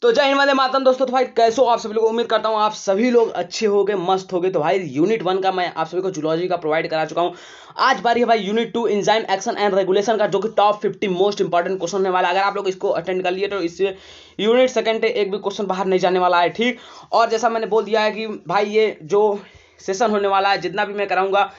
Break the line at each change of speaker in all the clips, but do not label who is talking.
तो जय हिंद वंदे मातरम दोस्तों। तो भाई कैसे हो आप सभी लोग, उम्मीद करता हूँ आप सभी लोग अच्छे हो गए, मस्त हो गए। तो भाई यूनिट 1 का मैं आप सभी को जूलॉजी का प्रोवाइड करा चुका हूँ। आज बारी है भाई unit 2 enzyme action and regulation का, जो कि टॉप 50 मोस्ट इंपॉर्टेंट क्वेश्चन होने वाला है। अगर आप लोग इसको अटेंड कर लिए तो इससे यूनिट सेकंड एक भी क्वेश्चन बाहर नहीं जाने वाला है, ठीक। और जैसा मैंने बोल दिया है कि भाई ये जो सेशन होने वाला है, जितना भी मैं कराऊंगा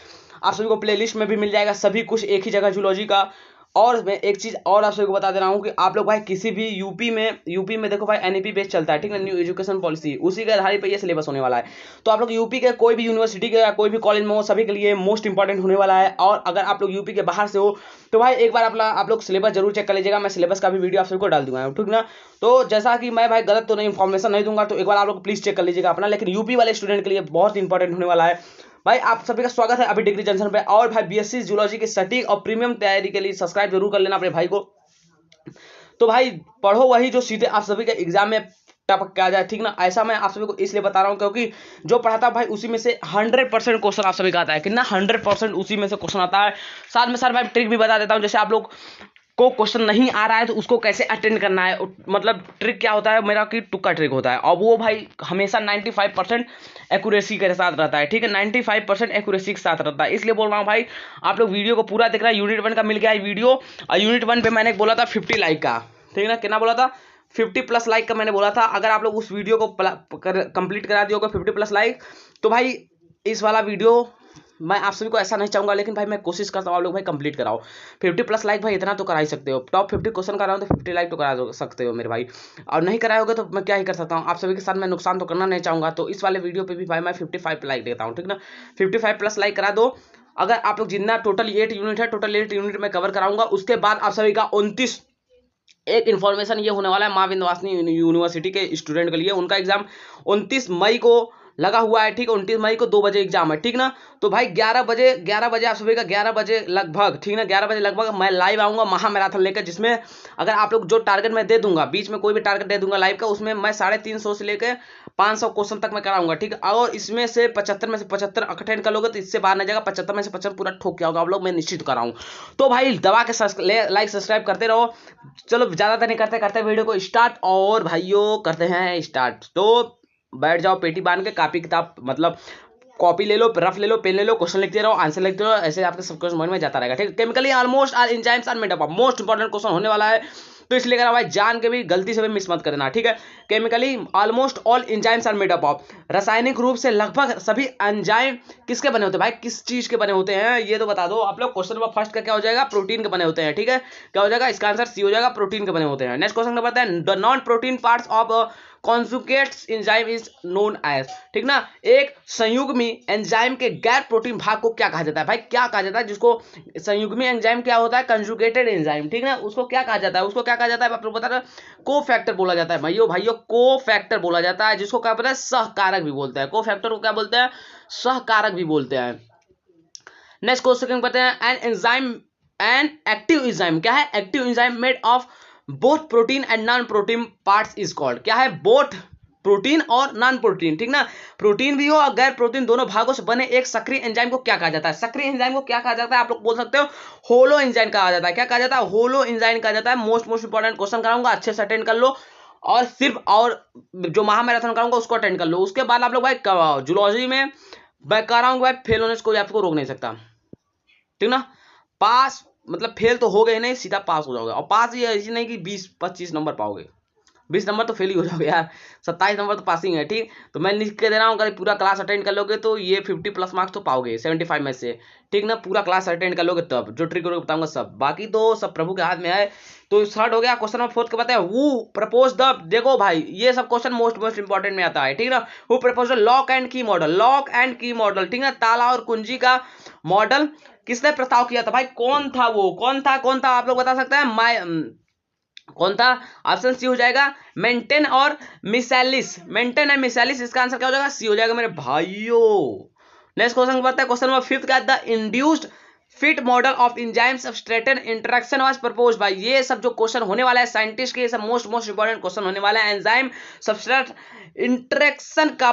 आप सभी को प्ले लिस्ट में भी मिल जाएगा, सभी कुछ एक ही जगह जूलॉजी का। और मैं एक चीज़ और आप सभी को बता दे रहा हूँ कि आप लोग भाई किसी भी यूपी में देखो भाई एनईपी बेस चलता है, ठीक है, न्यू एजुकेशन पॉलिसी, उसी के आधार पर ये सिलेबस होने वाला है। तो आप लोग यूपी के कोई भी यूनिवर्सिटी के या कोई भी कॉलेज में हो, सभी के लिए मोस्ट इंपॉर्टेंट होने वाला है। और अगर आप लोग यूपी के बाहर से हो तो भाई एक बार आप लोग सिलेबस जरूर चेक कर लीजिएगा। मैं सिलेबस का भी वीडियो आप सबको डाल दूंगा, ठीक ना। तो जैसा कि मैं भाई गलत तो नहीं इन्फॉर्मेशन नहीं दूंगा, तो एक बार आप लोग प्लीज चेक कर लीजिएगा अपना। लेकिन यूपी वाले स्टूडेंट के लिए बहुत इंपॉर्टेंट होने वाला है भाई। आप सभी का स्वागत है अभी डिग्री जंक्शन पे। और भाई बीएससी जूलॉजी की सटीक और प्रीमियम तैयारी के लिए सब्सक्राइब जरूर कर लेना अपने भाई को। तो भाई पढ़ो वही जो सीधे आप सभी के एग्जाम में टपक के आ जाए, ठीक ना। ऐसा मैं आप सभी को इसलिए बता रहा हूँ क्योंकि जो पढ़ाता है भाई उसी में से 100% क्वेश्चन आप सभी का आता है, कितना 100% उसी में से क्वेश्चन आता है। साथ में साथ भाई ट्रिक भी बता देता हूँ, जैसे आप लोग को क्वेश्चन नहीं आ रहा है तो उसको कैसे अटेंड करना है। मतलब ट्रिक क्या होता है मेरा कि तुक्का ट्रिक होता है, और वो भाई हमेशा 95% एक्यूरेसी के साथ रहता है, ठीक है, 95% एक्यूरेसी के साथ रहता है। इसलिए बोल रहा हूँ भाई आप लोग वीडियो को पूरा देख रहा है। यूनिट 1 का मिल गया है वीडियो, और यूनिट 1 पे मैंने बोला था 50 लाइक का, ठीक है ना। कितना बोला था? 50+ लाइक का मैंने बोला था। अगर आप लोग उस वीडियो को कंप्लीट करा दिए होगा 50+ लाइक, तो भाई इस वाला वीडियो मैं आप सभी को ऐसा नहीं चाहूंगा, लेकिन भाई मैं कोशिश करता हूँ आप लोग भाई कंप्लीट कराओ। 50+ लाइक भाई इतना तो करा ही सकते हो। टॉप 50 क्वेश्चन कराओ तो 50 लाइक तो करा सकते हो मेरे भाई, और नहीं कराओगे तो मैं क्या ही कर सकता हूँ। आप सभी के साथ मैं नुकसान तो करना नहीं चाहूंगा, तो इस वाले वीडियो पे भी भाई मैं 55 लाइक देता हूँ, ठीक ना। 55+ लाइक करा दो। अगर आप लोग जितना टोटल 8 यूनिट है, टोटल 8 यूनिट में कवर कराऊंगा। उसके बाद आप सभी का 29 एक इन्फॉर्मेशन ये होने वाला है मां विंध्यवासिनी यूनिवर्सिटी के स्टूडेंट के लिए। उनका एग्जाम 29 मई को लगा हुआ है, ठीक है। 29 मई को 2 बजे एग्जाम है, ठीक ना। तो भाई 11 बजे आप सभी का 11 बजे लगभग, ठीक ना, 11 बजे लगभग मैं लाइव आऊंगा महा मैराथन लेकर, जिसमें अगर आप लोग जो टारगेट मैं दे दूंगा, बीच में कोई भी टारगेट दे दूंगा लाइव का, उसमें मैं 350 से लेकर 500 क्वेश्चन तक मैं कराऊंगा, ठीक है। और इसमें से 75 में से 75 अटेंड कर लोगे तो इससे बाहर नहीं जाएगा। 75 में से 75 पूरा ठोक के आओगे आप लोग, मैं निश्चित कराऊं। तो भाई दबा के लाइक सब्सक्राइब करते रहो। चलो ज्यादा नहीं करते करते वीडियो को स्टार्ट, और भाइयों करते हैं स्टार्ट। तो बैठ जाओ पेटी बांध के, कॉपी किताब मतलब कॉपी ले लो, रफ ले लो, पेन ले लो, क्वेश्चन लिखते रहो, आंसर लिखते रहो, ऐसे आपके सब कुछ मन में जाता रहेगा, ठीक है। Chemically almost all enzymes are made up of, most important question होने वाला है, तो इसलिए अगर भाई जान के भी गलती से भी मिस मत करना, ठीक है। Chemically almost all enzymes are made up of, रासायनिक रूप से लगभग सभी एंजाइम किसके बने होते हैं भाई, किस चीज के बने होते हैं ये तो बता दो आप लोग। क्वेश्चन नंबर फर्स्ट का क्या हो जाएगा? प्रोटीन के बने होते हैं, ठीक है। क्या हो जाएगा? इसका आंसर सी हो जाएगा, प्रोटीन के बने होते हैं। Next question number 10, the non protein parts of conjugates enzyme is known as, ठीक ना। एक संयुग्मी एंजाइम के गैर प्रोटीन भाग को क्या कहा जाता है भाई? क्या कहा जाता है जिसको संयुग्मी एंजाइम क्या होता है? कंजुगेटेड एंजाइम, ठीक ना। उसको क्या कहा जाता है? उसको क्या कहा जाता है आप लोग बता रहे? को फैक्टर बोला जाता है भाइयों, को फैक्टर बोला जाता है, जिसको क्या बोलते हैं? सहकारक भी बोलते हैं। को फैक्टर को क्या बोलते हैं? सहकारक भी बोलते हैं। नेक्स्ट क्वेश्चन कहते हैं an enzyme an active enzyme, क्या है? Active enzyme made of both protein and non protein parts is called, क्या है? बोथ प्रोटीन और नॉन प्रोटीन, ठीक ना। प्रोटीन भी हो और गैर प्रोटीन दोनों भागों से बने एक सक्रिय एंजाइम को क्या कहा जाता है? सक्रिय एंजाइम को क्या कहा जाता है? आप लोग बोल सकते हो होलो एंजाइम कहा जाता है। क्या कहा जाता है? होलो एंजाइम कहा जाता है। मोस्ट इंपॉर्टेंट क्वेश्चन कराऊंगा, अच्छे से अटेंड कर लो। और सिर्फ और जो महामैराथन कराऊंगा उसको अटेंड कर लो। उसके बाद आप लोग भाई जूलॉजी में मैं कराऊंगा भाई, फेल होने से कोई आपको रोक नहीं सकता, ठीक ना। पास मतलब फेल तो हो गए नहीं, सीधा पास हो जाओगे। और पास ये ऐसी नहीं कि 20-25 नंबर पाओगे, 20 नंबर तो फेल ही हो जाओगे यार, 27 नंबर तो पासिंग है, ठीक। तो मैं लिख के दे रहा हूँ, अगर पूरा क्लास अटेंड कर लोगे तो ये 50+ मार्क्स तो पाओगे 75 में से, ठीक ना। पूरा क्लास अटेंड कर लोगे तब जो ट्रिक बताऊंगा सब, बाकी तो सब प्रभु के हाथ में है। तो स्टार्ट हो गया। क्वेश्चन नंबर 4 के बताया हु प्रपोज द, देखो भाई ये सब क्वेश्चन मोस्ट इंपॉर्टेंट में आता है, ठीक ना। Who propose the lock and की मॉडल, लॉक एंड की मॉडल, ठीक ना। ताला और कुंजी का मॉडल किसने प्रस्ताव किया था भाई? कौन था वो? कौन था आप लोग बता सकते हैं? कौन था? ऑप्शन सी हो जाएगा मेंटेन और मिसैलिस, मेंटेन एंड मिसैलिस। इसका आंसर क्या हो जाएगा? सी हो जाएगा मेरे भाइयों। नेक्स्ट क्वेश्चन बताते हैं, क्वेश्चन नंबर 5 का, the induced fit model of enzyme substrate interaction was proposed भाई। ये सब जो क्वेश्चन होने वाला है साइंटिस्ट के, ये सब मोस्ट इंपॉर्टेंट क्वेश्चन होने वाला है। एंजाइम सबस्ट्रेट इंटरेक्शन का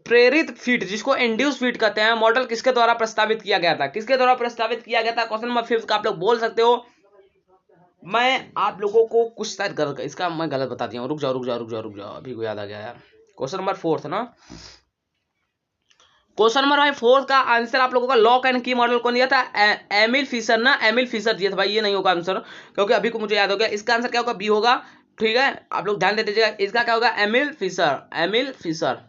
प्रेरित फीट, जिसको इंड्यूस फीट कहते हैं, मॉडल किसके द्वारा प्रस्तावित किया गया था? किसके द्वारा प्रस्तावित किया गया था? क्वेश्चन नंबर 5 का आप लोग बोल सकते हो मैं आप लोगों को कुछ शायद गलत, इसका मैं गलत बता दिया हूँ। रुक जाओ, अभी को याद आ गया यार। क्वेश्चन नंबर 4 था ना। क्वेश्चन नंबर भाई 4 का आंसर आप लोगों का लॉक एंड की मॉडल कौन दिया था? एमिल फिशर ना, एमिल फिशर दिया था भाई। ये नहीं होगा आंसर, क्योंकि अभी को मुझे याद हो गया। इसका आंसर क्या होगा? बी होगा। ठीक है, आप लोग ध्यान दे दीजिएगा। इसका क्या होगा? Emil Fischer, Emil Fischer.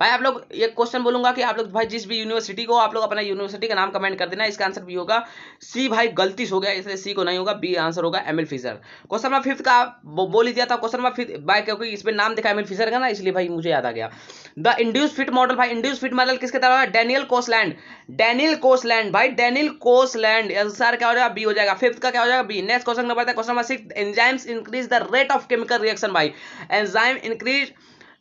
भाई आप लोग एक क्वेश्चन बोलूंगा कि आप लोग भाई जिस भी यूनिवर्सिटी को, आप लोग अपना यूनिवर्सिटी का नाम कमेंट कर देना। इसका आंसर बी होगा। सी भाई गलती से हो गया, इसलिए सी को नहीं होगा, बी आंसर होगा एमिल फिशर। क्वेश्चन नंबर 5 का बोल ही दिया था। क्वेश्चन नंबर 5 भाई, क्योंकि इसमें नाम दिखा एमिल फिशर का ना, इसलिए भाई मुझे याद आ गया। द इंड्यूस फिट मॉडल, भाई इंड्यूस फिट मॉडल किसके तरह है? डेनियल कोसलैंड, डेनियल कोसलैंड भाई, डेनियल कोसलैंड। आंसर क्या हो जाएगा? बी हो जाएगा। 5th का क्या हो जाएगा? B. Next question number 6, enzymes increase the rate of chemical reaction भाई, enzyme increase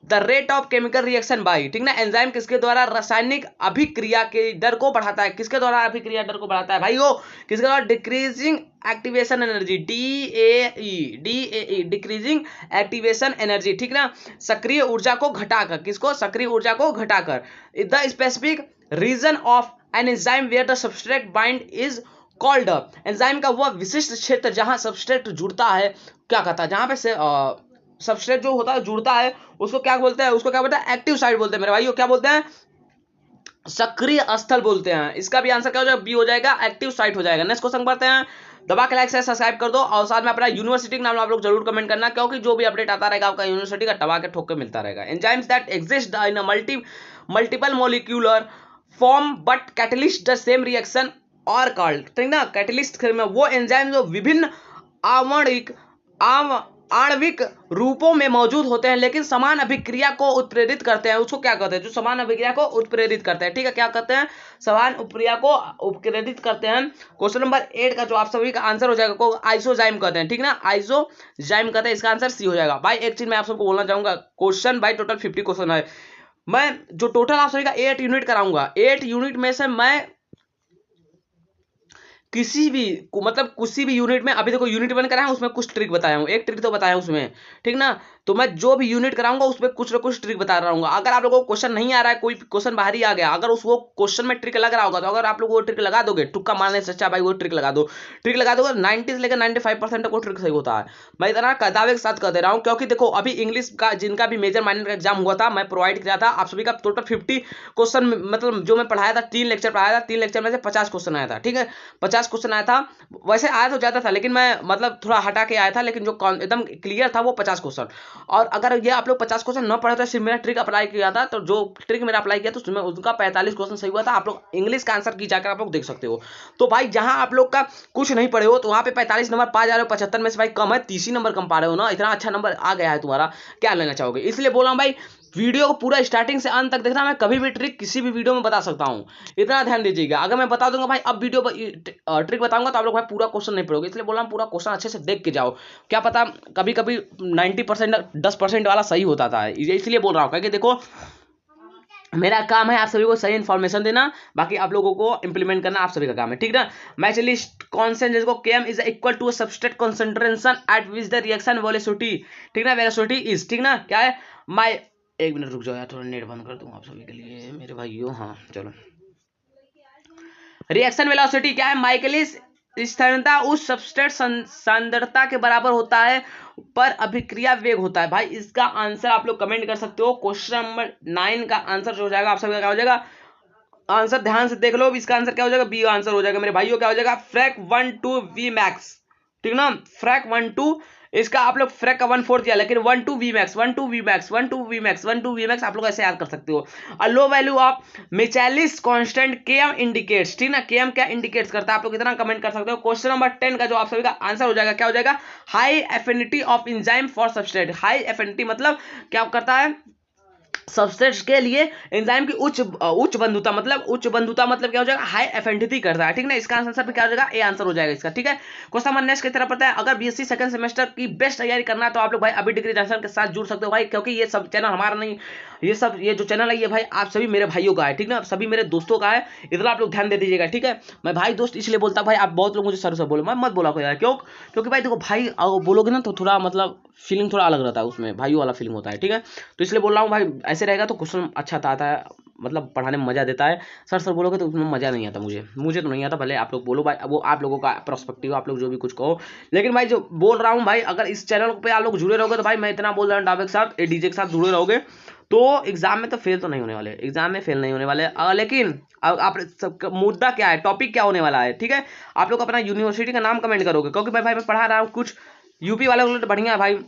the rate of chemical reaction by. ठीक ना, एंजाइम किसके द्वारा रासायनिक अभिक्रिया के दर को बढ़ाता है? किसके द्वारा अभिक्रिया दर को बढ़ाता है भाई? वो किसके द्वारा? Decreasing activation energy, DAE, decreasing activation energy. ठीक ना, सक्रिय ऊर्जा को घटाकर। किसको? सक्रिय ऊर्जा को घटाकर। The specific region of an enzyme where the substrate bind is called. Enzyme का वह विशिष्ट क्षेत्र जहां सबस्ट्रेट जुड़ता है, क्या कहता है? जहां पे सबस्ट्रेट जो होता है जुड़ता है, उसको क्या बोलते हैं? उसको क्या बोलते हैं? एक्टिव साइट बोलते हैं मेरे भाइयों। क्या बोलते हैं? सक्रिय स्थल बोलते हैं। इसका भी आंसर क्या हो जाएगा? बी हो जाएगा, एक्टिव साइट हो जाएगा। नेक्स्ट क्वेश्चन पढ़ते हैं। दबा के लाइक से सब्सक्राइब कर दो, और साथ में अपना यूनिवर्सिटी का नाम आप लोग जरूर कमेंट करना, क्योंकि जो भी अपडेट आता रहेगा आपका यूनिवर्सिटी का दबा के ठोक के मिलता रहेगा। Enzymes that exist in multiple molecular form but catalyst the same reaction और कॉल्ड। ठीक ना, कैटलिस्ट में वो एंजाइम जो विभिन्न आवरणिक आणविक रूपों में मौजूद होते हैं, लेकिन समान अभिक्रिया को उत्प्रेरित करते हैं, उसको क्या कहते हैं? जो समान अभिक्रिया को उत्प्रेरित करते हैं। ठीक है, क्या कहते हैं? समान अभिक्रिया को उत्प्रेरित करते हैं। क्वेश्चन नंबर 8 का जो आप सभी का आंसर हो जाएगा, को आइसोजाइम कहते हैं। ठीक ना, आइसोजाइम कहते हैं। इसका आंसर सी हो जाएगा। भाई एक चीज मैं आप सबको बोलना चाहूंगा, क्वेश्चन भाई टोटल 50 क्वेश्चन है। मैं जो टोटल आप सभी का 8 यूनिट कराऊंगा, 8 यूनिट में से मैं किसी भी मतलब किसी भी यूनिट में, अभी देखो यूनिट 1 कराया उसमें कुछ ट्रिक बताया हूँ, एक ट्रिक तो बताया हूँ उसमें। ठीक ना, तो मैं जो भी यूनिट कराऊंगा उसमें कुछ ना कुछ ट्रिक बता रहा हूँ। अगर आप लोगों को क्वेश्चन नहीं आ रहा है, कोई क्वेश्चन बाहर ही आ गया, अगर उस वो क्वेश्चन में ट्रिक लग रहा होगा, तो अगर आप लोग वो ट्रिक लगा दोगे, तुक्का मारने से अच्छा भाई वो ट्रिक लगा दो। ट्रिक लगा दोगे 90 से लेकर 95% तक वो ट्रिक सही होता है। मैं इतना दावे के साथ कह दे रहा हूँ, क्योंकि देखो अभी इंग्लिश का जिनका भी मेजर माइनर का एग्जाम हुआ था, मैं प्रोवाइड किया था आप सभी का टोटल 50 क्वेश्चन, मतलब जो मैं पढ़ाया था 3 लेक्चर पढ़ाया था, 3 लेक्चर में से 50 क्वेश्चन आया था। ठीक है, 50 क्वेश्चन आया था। वैसे आया तो ज्यादा था, लेकिन मैं मतलब थोड़ा हटा के आया था, लेकिन जो एकदम क्लियर था वो 50 क्वेश्चन। और अगर ये आप लोग 50 क्वेश्चन न पढ़े तो सिर्फ मेरा ट्रिक अप्लाई किया था, तो जो ट्रिक मेरा अप्लाई किया तो उसमें उनका 45 क्वेश्चन सही हुआ था। आप लोग इंग्लिश का आंसर की जाकर आप लोग देख सकते हो। तो भाई जहां आप लोग का कुछ नहीं पढ़े हो, तो वहां पे 45 नंबर पा जा रहे हो, 75 में से भाई कम है, 30 ही नंबर कम पा रहे हो ना। इतना अच्छा नंबर आ गया है तुम्हारा, क्या लेना चाहोगे? इसलिए बोल रहा हूं भाई, वीडियो को पूरा स्टार्टिंग से अंत तक देखना। मैं कभी भी ट्रिक किसी भी वीडियो में बता सकता हूं, इतना ध्यान दीजिएगा। अगर मैं बता दूंगा भाई अब वीडियो ट्रिक बताऊंगा, तो आप लोग भाई पूरा क्वेश्चन नहीं पढ़ोगे। इसलिए बोल रहा हूं पूरा क्वेश्चन अच्छे से देख के जाओ, क्या पता कभी कभी 90% 10% वाला सही होता था। इसलिए बोल रहा हूं, क्योंकि देखो मेरा काम है आप सभी को सही इन्फॉर्मेशन देना, बाकी आप लोगों को इंप्लीमेंट करना आप सभी का काम है। ठीक ना, मैचली कॉन्सेंट जिसको Km is equal to substrate concentration at which the reaction velocity. ठीक ना, वेलोसिटी इज, ठीक ना, क्या है माय, एक मिनट रुक जाओ यार, थोड़ा नेट बंद कर दूं आप सभी के लिए मेरे भाइयों। हाँ चलो, रिएक्शन वेलोसिटी क्या है? माइकलिस स्थिरता उस सबस्ट्रेट सांद्रता के बराबर होता है पर अभिक्रिया वेग होता है। भाई इसका आंसर आप लोग कमेंट कर सकते हो। क्वेश्चन नंबर 9 का आंसर जो हो जाएगा आप सबका क्या हो जाएगा? आंसर ध्यान से देख लो, इसका आंसर क्या हो जाएगा? बी आंसर हो जाएगा मेरे भाइयों। क्या हो जाएगा? फ्रैक 1/2 वी मैक्स। ठीक ना, फ्रैक 1/2, इसका आप लोग फ्रैक का 1/4 दिया, लेकिन 1/2 V max, 1/2 V max, 1/2 V max, 1/2 V max आप लोग ऐसे याद कर सकते हो। और low value of Michaelis constant Km indicates. ठीक ना, Km क्या इंडिकेट्स करता है आप लोग इतना कमेंट कर सकते हो। क्वेश्चन नंबर 10 का जो आप सभी का आंसर हो जाएगा, क्या हो जाएगा? High affinity of enzyme for substrate. High affinity मतलब क्या करता है? सबस्ट्रेट्स के लिए एंजाइम की उच्च बंधुता, मतलब क्या हो जाएगा? हाई एफिनिटी करता है। ठीक ना, इसका आंसर भी क्या हो जाएगा? ए आंसर हो जाएगा इसका। ठीक है, क्वेश्चन नंबर नेक्स्ट की तरफ पता है, अगर बीएससी सेकंड सेमेस्टर की बेस्ट तैयारी करना है तो आप लोग भाई अभी डिग्री जंक्शन के साथ जुड़ सकते हो भाई, क्योंकि ये सब चैनल हमारा नहीं, ये जो चैनल है ये भाई आप सभी मेरे भाइयों का है। ठीक ना, सभी मेरे दोस्तों का है, इतना आप लोग ध्यान दे दीजिएगा। ठीक है, मैं भाई दोस्त इसलिए बोलता भाई, आप बहुत लोग मुझे सर से बोलो, मैं मत बोला यार, क्योंकि भाई देखो भाई बोलोगे ना तो थोड़ा मतलब फीलिंग थोड़ा अलग रहता है, उसमें भाइयों वाला फीलिंग होता है। ठीक है, तो इसलिए बोल रहा हूँ भाई, ऐसे रहेगा तो क्वेश्चन अच्छा आता है, मतलब पढ़ाने में मजा देता है। सर बोलोगे तो उसमें मजा नहीं आता, मुझे तो नहीं आता। भले आप लोग बोलो भाई, वो आप लोगों का पर्सपेक्टिव, आप लोग जो भी कुछ कहो, लेकिन भाई जो बोल रहा हूँ भाई, अगर इस चैनल पे आप लोग जुड़े रहोगे तो भाई मैं इतना बोल रहा हूँ, डाबे के साथ डीजे के साथ जुड़े रहोगे तो एग्जाम में तो फेल तो नहीं होने वाले, एग्जाम में फेल नहीं होने वाले। लेकिन आप सबका मुद्दा क्या है, टॉपिक क्या होने वाला है, ठीक है। आप लोग अपना यूनिवर्सिटी का नाम कमेंट करोगे, क्योंकि भाई मैं पढ़ा रहा हूँ कुछ यूपी वाले तो बढ़िया है भाई,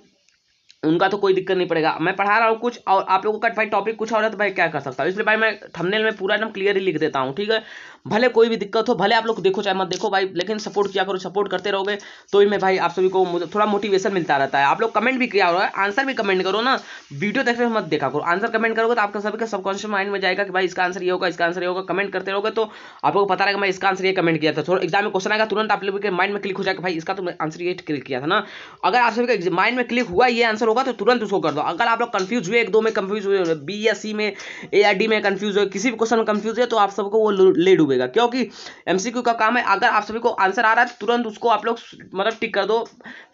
उनका तो कोई दिक्कत नहीं पड़ेगा। मैं पढ़ा रहा हूँ कुछ और आप लोगों का भाई टॉपिक कुछ और है तो भाई क्या कर सकता हूँ, इसलिए भाई मैं थंबनेल में पूरा एकदम क्लियर ही लिख देता हूँ, ठीक है। भले कोई भी दिक्कत हो, भले आप लोग देखो चाहे मत देखो भाई, लेकिन सपोर्ट किया करो, सपोर्ट करते रहोगे तो ही मैं भाई आप सभी को थोड़ा मोटिवेशन मिलता रहता है। आप लोग कमेंट भी किया हो, आंसर भी कमेंट करो ना, वीडियो देखते हुए मत देखा करो, आंसर कमेंट करोगे तो आपका सभी का सबकॉन्शियस माइंड में जाएगा कि भाई इसका आंसर ये होगा, इसका आंसर ये होगा। कमेंट करते रहोगे तो आप लोगों को पता रहेगा मैं इसका आंसर ये कमेंट किया था, थोड़ा एग्जाम में क्वेश्चन आएगा तुरंत आप लोगों के माइंड में क्लिक हो जाएगा भाई इसका तो आंसर ये क्लिक किया था ना। अगर आप सभी का माइंड में क्लिक हुआ ये आंसर होगा तो तुरंत उसको कर दो। अगर आप लोग कंफ्यूज हुए, एक दो में कंफ्यूज हुए, बी या सी में, ए या डी में कंफ्यूज हुए, किसी भी क्वेश्चन में कंफ्यूज है तो आप सबको वो ले डूबेगा, क्योंकि एमसीक्यू का काम है। अगर आप सभी को आंसर आ रहा है तो तुरंत उसको आप लोग मतलब टिक कर दो,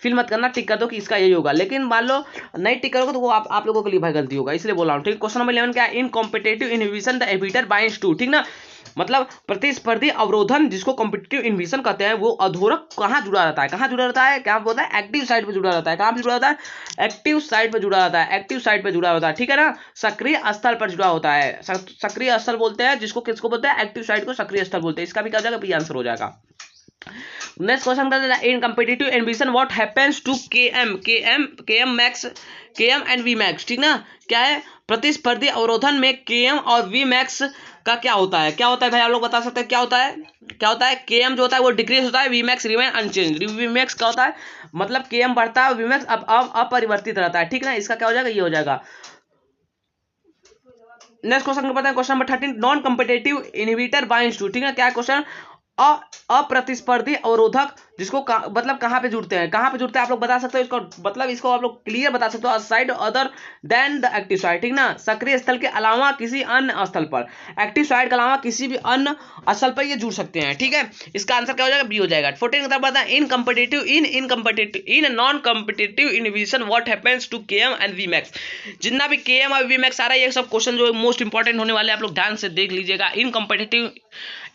फील मत करना, टिक कर दो कि इसका यही होगा। लेकिन मान लो नहीं टिक करोगे तो वो आप लोगों के लिए भाई गलती होगा, इसलिए बोल रहा हूँ, ठीक। क्वेश्चन नंबर 11 क्या है, in competitive inhibition the inhibitor binds to, ठीक ना, मतलब प्रतिस्पर्धी अवरोधन जिसको कॉम्पिटिटिव इनहिबिशन कहते हैं, वो अधोरक कहाँ जुड़ा रहता है, कहाँ जुड़ा रहता है, क्या बोलता है, एक्टिव साइट पे जुड़ा रहता है। कहाँ पे जुड़ा रहता है, एक्टिव साइट पे जुड़ा रहता है, एक्टिव साइट पे जुड़ा होता है, ठीक है ना। सक्रिय स्थल पर जुड़ा होता है, सक्रिय स्थल बोलते हैं जिसको, किसको बोलते हैं, एक्टिव साइट को सक्रिय स्थल बोलते हैं। इसका भी क्या हो जाएगा, बी आंसर हो जाएगा। नेक्स्ट क्वेश्चन करते हैं, in competitive inhibition what happens to Km max, Km and V max, ठीक ना। क्या है, प्रतिस्पर्धी अवरोधन में केएम और वी मैक्स का क्या होता है, क्या होता है भाई आप लोग बता सकते हैं क्या होता है, क्या होता है। केएम जो होता है वो डिक्रीज होता है, V max remain unchange. V max क्या होता है, मतलब केएम बढ़ता है, वी मैक्स अब अपरिवर्तित रहता है, ठीक ना। इसका क्या हो जाएगा, ये हो जाएगा। नेक्स्ट क्वेश्चन को पता है, question number 13, non competitive inhibitor binds to, ठीक है। क्या क्वेश्चन, अप्रतिस्पर्धी अवरोधक जिसको मतलब कहाँ पे जुड़ते हैं, कहाँ पे जुड़ते हैं आप लोग बता सकते हो इसको, मतलब इसको आप लोग क्लियर बता सकते हो, side other than the active side, ठीक ना। सक्रिय स्थल के अलावा किसी अन्य स्थल पर, एक्टिव साइड के अलावा किसी भी अन्य स्थल पर ये जुड़ सकते हैं, ठीक है। इसका आंसर क्या हो जाएगा, बी हो जाएगा। 14 का बता, in non competitive inhibition what happens to Km and V max. जितना भी केएम और वी मैक्स आ रहा है ये सब क्वेश्चन जो मोस्ट इंपॉर्टेंट होने वाले, आप लोग ध्यान से देख लीजिएगा।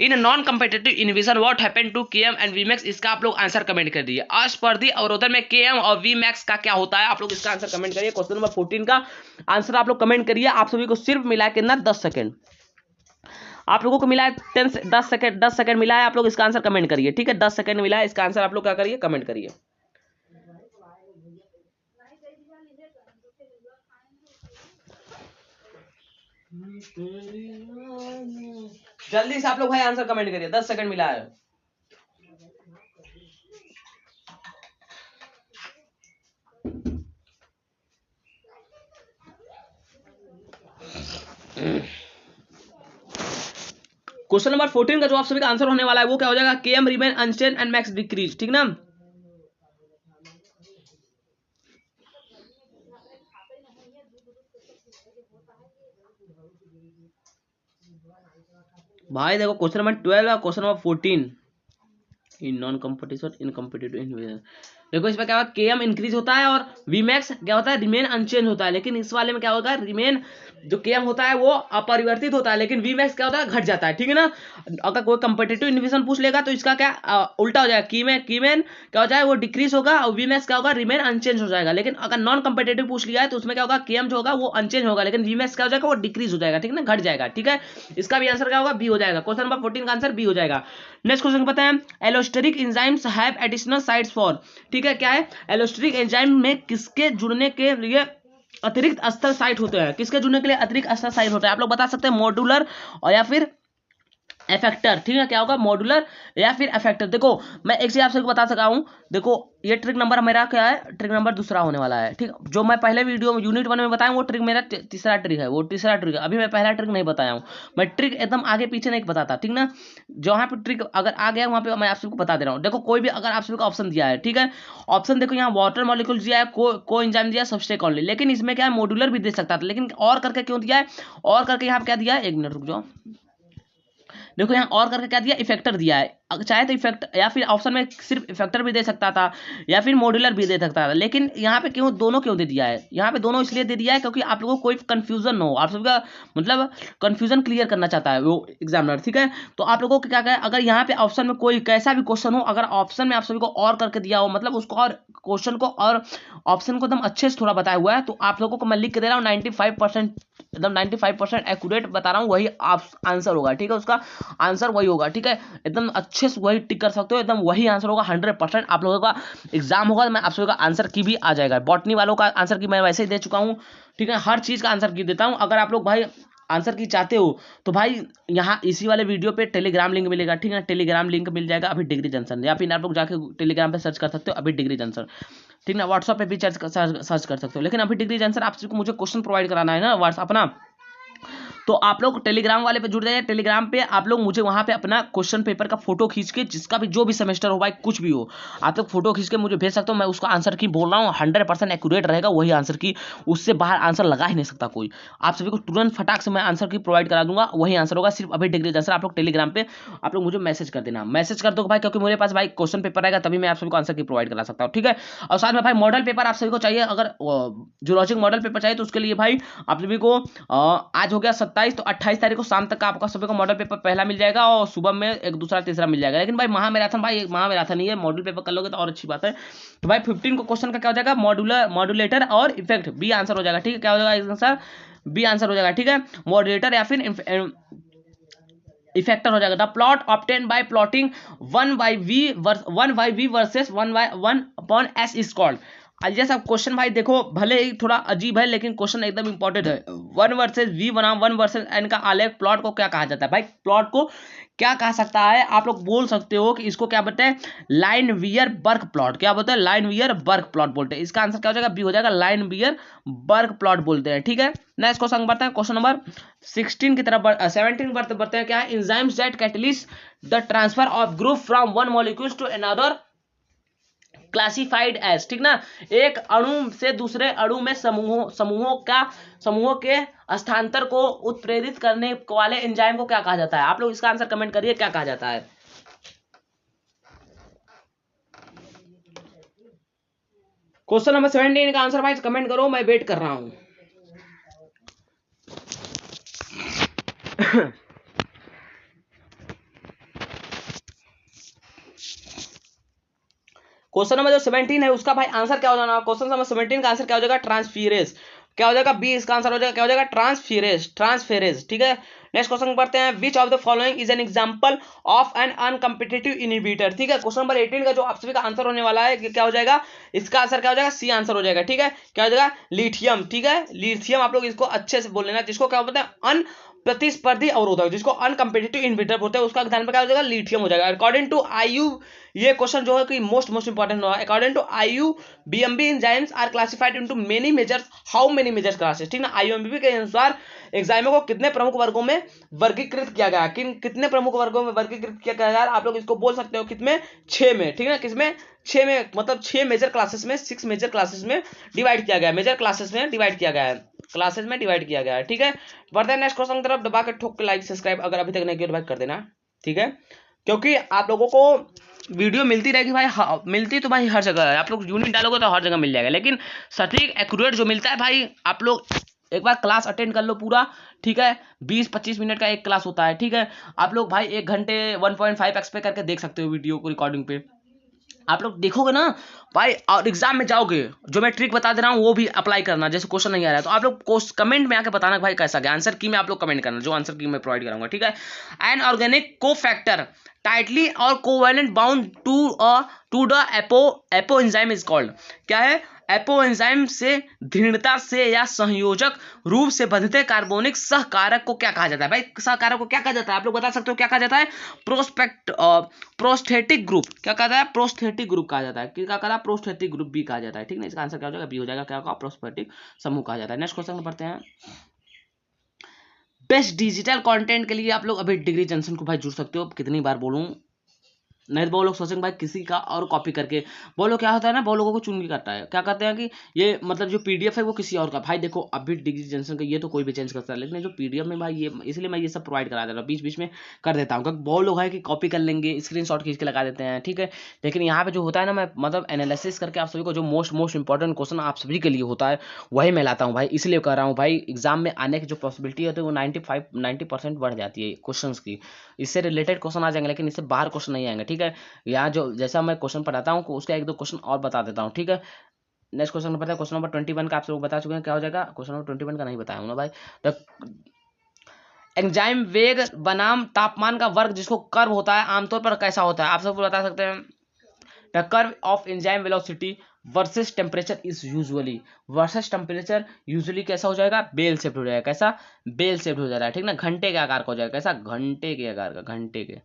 In non competitive inhibition what happened to Km and V max, इसका आप लोग आंसर कमेंट कर दिए। अस्पर्धी अवरोधन में केएम और वी मैक्स का क्या होता है, आप लोग इसका आंसर कमेंट करिए। क्वेश्चन नंबर 14 का आंसर आप लोग कमेंट करिए। आप सभी को सिर्फ मिला के ना 10 सेकंड, आप लोगों को मिला है 10 सेकंड मिला है, आप लोग इसका आंसर कमेंट करिए, ठीक है। 10 सेकंड मिला है, इसका आंसर आप लोग क्या करिए, कमेंट करिए। जल्दी से आप लोग भाई आंसर कमेंट करिए, 10 सेकंड मिला है। क्वेश्चन नंबर 14 का जो आप सभी का आंसर होने वाला है वो क्या हो जाएगा, Km remain unchange and max decrease, ठीक ना। भाई देखो क्वेश्चन नंबर 12 और question number 14, in non competition in competitive inhibition, देखो इसमें क्या होगा, केएम इंक्रीज होता है और वी मैक्स क्या होता है, रिमेन अनचेंज होता है। लेकिन इस वाले में क्या होगा, रिमेन जो केएम होता है वो अपरिवर्तित होता है, लेकिन वी मैक्स क्या होता है, घट जाता है, ठीक है ना। अगर कोई कॉम्पिटिटिव इनहिबिशन पूछ लेगा तो इसका क्या उल्टा हो जाएगा, कीमेन क्या हो जाएगा, वो डिक्रीज होगा और वी मैक्स क्या होगा, रिमेन अनचेंज हो जाएगा। लेकिन अगर नॉन कॉम्पिटिटिव पूछ लिया है तो उसमें क्या होगा, केएम जो होगा वो अनचेंज होगा, लेकिन वी मैक्स क्या हो जाएगा, वो डिक्रीज हो जाएगा, ठीक है ना, घट जाएगा, ठीक है। इसका भी आंसर क्या होगा, बी हो जाएगा। क्वेश्चन नंबर 14 का आंसर बी हो जाएगा। नेक्स्ट क्वेश्चन पता है, allosteric enzymes have additional sites for, ठीक है। क्या है, एलोस्टेरिक एंजाइम में किसके जुड़ने के लिए अतिरिक्त स्थल साइट होते हैं, किसके जुड़ने के लिए अतिरिक्त स्थल साइट होता है, आप लोग बता सकते हैं, मॉड्यूलर और या फिर इफेक्टर, ठीक है। क्या होगा, मॉड्यूलर या फिर इफेक्टर। देखो मैं एक चीज आप सबको बता सका हूं, देखो ये ट्रिक नंबर मेरा क्या है, ट्रिक नंबर दूसरा होने वाला है, ठीक। जो मैं पहले वीडियो में यूनिट 1 में बताया वो ट्रिक मेरा तीसरा ट्रिक है, वो तीसरा ट्रिक है। अभी मैं पहला ट्रिक नहीं बताया हूँ, मैं ट्रिक एकदम आगे पीछे नहीं बताता, ठीक ना। जहाँ पे ट्रिक अगर आ गया वहाँ पे मैं आप सबको बता दे रहा हूँ। देखो कोई भी अगर आप सबको ऑप्शन दिया है, ठीक है, ऑप्शन देखो यहाँ वाटर मॉलिक्यूल दिया है, को एंजाइम दिया है, सबस्ट्रेट ओनली, लेकिन इसमें क्या है, मॉड्यूलर भी दे सकता था, लेकिन और करके क्यों दिया है, और करके यहाँ पे क्या दिया है, एक मिनट रुक जाओ, देखो यहाँ और करके क्या दिया, इफेक्टर दिया है। चाहे तो इफेक्ट या फिर ऑप्शन में सिर्फ इफेक्टर भी दे सकता था या फिर मॉड्यूलर भी दे सकता था, लेकिन यहाँ पे क्यों दोनों क्यों दे दिया है? यहाँ पे दोनों इसलिए दे दिया है क्योंकि आप लोगों को कोई कंफ्यूजन न हो, आप सबका मतलब कंफ्यूजन क्लियर करना चाहता है वो एग्जामिनर, ठीक है। तो आप लोगों को क्या कहें, अगर यहाँ पे ऑप्शन में कोई कैसा भी क्वेश्चन हो, अगर ऑप्शन में आप सभी को और करके दिया हो, मतलब उसको और क्वेश्चन को और ऑप्शन को एकदम अच्छे से थोड़ा बताया हुआ है, तो आप लोगों को मैं लिख के दे रहा हूँ 95%, एकदम 95% एक्यूरेट बता रहा हूँ, वही आप आंसर होगा, ठीक है। उसका आंसर वही होगा, ठीक है। एकदम अच्छे से वही टिक कर सकते हो, एकदम वही आंसर होगा। 100% आप लोगों का एग्जाम होगा, मैं आप सभी का आंसर की भी आ जाएगा। बॉटनी वालों का आंसर की मैं वैसे ही दे चुका हूँ, ठीक है। हर चीज का आंसर की देता हूँ। अगर आप लोग भाई आंसर की चाहते हो तो भाई यहाँ इसी वाले वीडियो पे टेलीग्राम लिंक मिलेगा, ठीक है। टेलीग्राम लिंक मिल जाएगा अभी डिग्री जंक्शन, या फिर आप लोग जाके टेलीग्राम पे सर्च कर सकते हो अभी डिग्री जंक्शन, ठीक ना। व्हाट्सएप पे भी सर्च कर सकते हो, लेकिन अभी डिग्री जंक्शन आप सबको मुझे क्वेश्चन प्रोवाइड कराना है ना व्हाट्सएप अपना, तो आप लोग टेलीग्राम वाले पे जुड़ जाइए। टेलीग्राम पे आप लोग मुझे वहां पे अपना क्वेश्चन पेपर का फोटो खींच के, जिसका भी जो भी सेमेस्टर हो भाई कुछ भी हो, आप लोग फोटो खींच के मुझे भेज सकते हो। मैं उसका आंसर की बोल रहा हूँ 100% एक्यूरेट रहेगा वही आंसर की, उससे बाहर आंसर लगा ही नहीं सकता कोई। आप सभी को तुरंत फटाक से मैं आंसर की प्रोवाइड करा दूंगा, वही आंसर होगा। सिर्फ अभी डिग्री जैसा आप लोग टेलीग्राम पे आप लोग मुझे मैसेज कर देना, मैसेज कर दो भाई, क्योंकि मेरे पास भाई क्वेश्चन पेपर रहेगा तभी मैं आप सभी को आंसर की प्रोवाइड करा सकता हूँ, ठीक है। और साथ में भाई मॉडल पेपर आप सभी को चाहिए, अगर जूलॉजी मॉडल पेपर चाहिए तो उसके लिए भाई आप सभी को आज हो गया 27, तो 28 तारीख को शाम तक आपका सभी को मॉडल पेपर पहला मिल जाएगा और सुबह में एक दूसरा तीसरा मिल जाएगा। लेकिन भाई महामैराथन, भाई महामैराथन ही है, मॉडल पेपर कर लोगे तो और अच्छी बात है। तो भाई 15 को क्वेश्चन का क्या हो जाएगा, मॉड्यूलेटर और इफेक्ट, बी आंसर हो जाएगा, ठीक है। क्या हो जाएगा आंसर, बी आंसर हो जाएगा, ठीक है। मॉड्यूलेटर या फिर इफेक्टर हो जाएगा। The plot obtain bye plotting 1/v versus 1/1/s is called. ये सब क्वेश्चन भाई देखो भले ही थोड़ा अजीब है, लेकिन क्वेश्चन एकदम इंपॉर्टेंट है। 1 वर्सेस v बनाम 1 वर्सेस n का आलेख प्लॉट को क्या कहा जाता है? भाई प्लॉट को क्या कहा सकता है? आप लोग बोल सकते हो कि इसको क्या बोलते हैं, लाइन वियर बर्क प्लॉट। क्या बोलते हैं? लाइन वियर बर्क प्लॉट बोलते हैं। इसका आंसर क्या हो जाएगा, बी हो जाएगा, लाइन वियर बर्क प्लॉट बोलते हैं, ठीक है। नेक्स्ट क्वेश्चन बढ़ते हैं, क्वेश्चन नंबर 16 की तरफ 17 बढ़ते हैं। क्या है, enzymes that catalyst the transfer of group from one molecule to another classified as, ठीक ना। एक अणु से दूसरे अणु में समूहों के स्थानांतर को उत्प्रेरित करने वाले एंजाइम को क्या कहा जाता है? आप लोग इसका आंसर कमेंट करिए, क्या कहा जाता है। क्वेश्चन नंबर 17 का आंसर भाई कमेंट करो, मैं वेट कर रहा हूं। क्वेश्चन नंबर जो 17 है उसका भाई आंसर क्या हो जाना, क्वेश्चन नंबर 17 का आंसर क्या हो जाएगा, ट्रांसफेरेज। क्या हो जाएगा, बी इसका आंसर हो जाएगा, क्या हो जाएगा, ट्रांसफेरेज, ठीक है। नेक्स्ट क्वेश्चन बढ़ते हैं, which of the following is an example of an uncompetitive inhibitor, ठीक है। क्वेश्चन नंबर 18 का जो आप सभी का आंसर होने वाला है क्या हो जाएगा, इसका आंसर क्या हो जाएगा, सी आंसर हो जाएगा, ठीक है। क्या हो जाएगा, लिथियम, ठीक है। लिथियम आप लोग इसको अच्छे से बोल लेना, जिसको क्या बोलते हैं प्रतिस्पर्धी अवरोधक, जिसको अनकम्पिटिटिव इनहिबिटर बोलते हैं, उसका ध्यान में क्या हो जाएगा, लिथियम हो जाएगा। अकॉर्डिंग टू आईयू, ये क्वेश्चन जो है कि मोस्ट इंपॉर्टेंट होगा। According to IU BMB enzymes are classified into many majors, how many majors classes, ठीक ना। आईयूएमबी के अनुसार एंजाइमों को कितने प्रमुख वर्गों में वर्गीकृत किया गया, कितने प्रमुख वर्गों में वर्गीकृत किया गया, आप लोग इसको बोल सकते हो कितने, 6 में, ठीक है। किसमें, 6 में, मतलब 6 मेजर क्लासेस में, 6 मेजर क्लासेस में डिवाइड किया गया है, मेजर क्लासेस में डिवाइड किया गया है, क्लासेस में डिवाइड किया गया है, ठीक है। बढ़ते हैं नेक्स्ट क्वेश्चन की तरफ, दबा के ठोक के लाइक सब्सक्राइब अगर अभी तक नहीं किया तो भाई कर देना, ठीक है। क्योंकि आप लोगों को वीडियो मिलती रहेगी भाई, मिलती तो भाई हर जगह है, आप लोग यूनिट डालोगे तो हर जगह मिल जाएगा, लेकिन सटीक एक्यूरेट जो मिलता है भाई, आप लोग एक बार क्लास अटेंड कर लो पूरा, ठीक है। 20-25 मिनट का एक क्लास होता है, ठीक है। आप लोग भाई 1 घंटे 1.5x पे करके देख सकते हो वीडियो को, रिकॉर्डिंग पे आप लोग देखोगे ना भाई, और एग्जाम में जाओगे, जो मैं ट्रिक बता दे रहा हूँ वो भी अप्लाई करना। जैसे क्वेश्चन नहीं आ रहा है तो आप लोग कमेंट में आके बताना भाई कैसा गया आंसर की में, आप लोग कमेंट करना जो आंसर की मैं प्रोवाइड कराऊंगा, ठीक है। An organic cofactor tightly और covalent bound to the apo enzyme is called. क्या है, एपो एंजाइम से दृढ़ता से या संयोजक रूप से बंधते कार्बोनिक सहकारक को क्या कहा जाता है? भाई सहकारक को क्या कहा जाता है, आप लोग बता सकते हो क्या कहा जाता है? प्रोस्थेटिक ग्रुप, क्या कहा जाता है, प्रोस्थेटिक ग्रुप कहा जाता है। क्या कहा, प्रोस्थेटिक ग्रुप भी कहा जाता है, ठीक है। इसका आंसर क्या हो जाएगा, बी हो जाएगा, क्या होगा, प्रोस्थेटिक समूह कहा जाता है। नेक्स्ट क्वेश्चन पढ़ते हैं, बेस्ट डिजिटल कंटेंट के लिए आप लोग अभी डिग्री जंक्शन को भाई जुड़ सकते हो, कितनी बार बोलूं, नहीं तो वो लोग सोचेंगे भाई किसी का और कॉपी करके। वो लोग क्या होता है ना, वो लोगों को चुन के करता है, क्या कहते हैं कि ये मतलब जो पीडीएफ है वो किसी और का। भाई देखो अभी डिजिटल जनरेशन का ये तो कोई भी चेंज कर सकता है, लेकिन जो पीडीएफ में भाई ये, इसलिए मैं ये सब प्रोवाइड करा देता हूँ, बीच बीच में कर देता हूँ, क्योंकि बहुत लोग है कि कॉपी कर लेंगे, स्क्रीनशॉट खींच के लगा देते हैं, ठीक है। लेकिन यहाँ पे जो होता है ना, मैं मतलब एनालिसिस करके आप सभी को जो मोस्ट इंपॉर्टेंट क्वेश्चन आप सभी के लिए होता है वही मैं लाता हूँ भाई, इसलिए कर रहा हूँ भाई। एग्जाम में आने की जो पॉसिबिलिटी होती है वो 90% बढ़ जाती है क्वेश्चन की। इससे रिलेटेड क्वेश्चन आ जाएंगे, लेकिन इससे बाहर क्वेश्चन नहीं आएंगे, ठीक है। यहाँ जो जैसा मैं क्वेश्चन पढ़ाता हूँ उसका एक दो क्वेश्चन और बता देता हूँ, ठीक है। नेक्स्ट क्वेश्चन पता है, क्वेश्चन नंबर 21 का आप लोग बता चुके हैं क्या हो जाएगा। क्वेश्चन नंबर 21 का नहीं बताया हूँ ना भाई। तो एंजाइम वेग बनाम तापमान का वर्ग जिसको कर्व होता है आमतौर पर कैसा होता है, आप सब बता सकते हैं। The curve of enzyme velocity versus temperature is usually, versus temperature usually कैसा हो जाएगा, बेल शेप्ड हो जाएगा। कैसा, बेल शेप्ड हो जा रहा है, ठीक ना, घंटे के आकार का हो जाएगा। कैसा, घंटे के आकार का, घंटे के।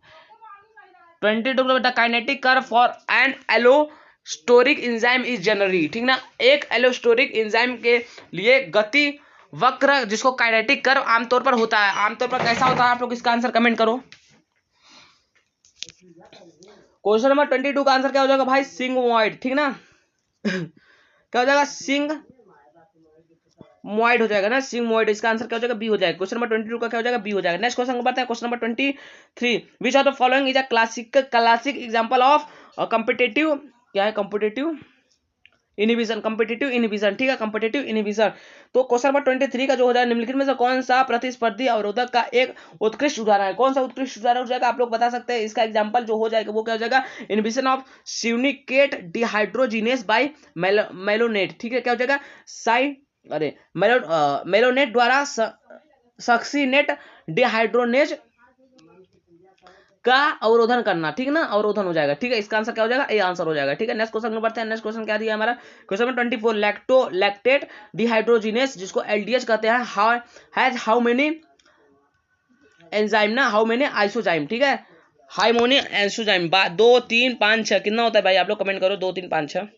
22 the kinetic curve for an allosteric enzyme is generally, ठीक ना। एक एलोस्टोरिक एंजाइम के लिए गति वक्र जिसको काइनेटिक कर्व आमतौर पर होता है, आमतौर पर कैसा होता है, आप लोग इसका आंसर कमेंट करो। क्वेश्चन नंबर 22 का आंसर क्या हो जाएगा भाई, सिग्मोइड, ठीक ना। क्या हो जाएगा, सिग्मोइड हो जाएगा ना, सिग्मोइड। इसका आंसर क्या हो जाएगा, बी हो जाएगा। क्वेश्चन नंबर 22 का क्या हो जाएगा, बी हो जाएगा। नेक्स्ट क्वेश्चन बढ़ते हैं, question number 23, which of the following is a classic example of competitive, क्या है, कॉम्पिटिटिव इनहिबिशन, कॉम्पिटिटिव इनहिबिशन, ठीक है, कॉम्पिटिटिव इनहिबिशन। तो क्वेश्चन नंबर 23 का जो हो जाएगा, निम्नलिखित में से कौन सा प्रतिस्पर्धी अवरोधक का एक उत्कृष्ट उदाहरण है, कौन सा उत्कृष्ट उदाहरण हो जाएगा, आप लोग बता सकते हैं। इसका एग्जांपल जो हो जाएगा वो क्या हो जाएगा, inhibition of succinate dehydrogenase by malonate, ठीक है। क्या हो जाएगा, मेलोनेट द्वारा सक्सिनेट डिहाइड्रोनेज का अवरोधन करना, ठीक है ना, अवरोधन हो जाएगा, ठीक है। इसका आंसर क्या हो जाएगा, ए आंसर हो जाएगा, ठीक है। नेक्स्ट क्वेश्चन में बढ़ते हैं। नेक्स्ट क्वेश्चन क्या दिया हमारा, क्वेश्चन नंबर 24, लैक्टेट डिहाइड्रोजिनेस जिसको एलडीएच कहते हैं, हाउ मेनी एंजाइम ना, हाउ मेनी आइसोजाइम, ठीक है, हाउ मेनी आइसोजाइम, 2 3 5 6 कितना होता है भाई, आप लोग कमेंट करो, 2 3 5 6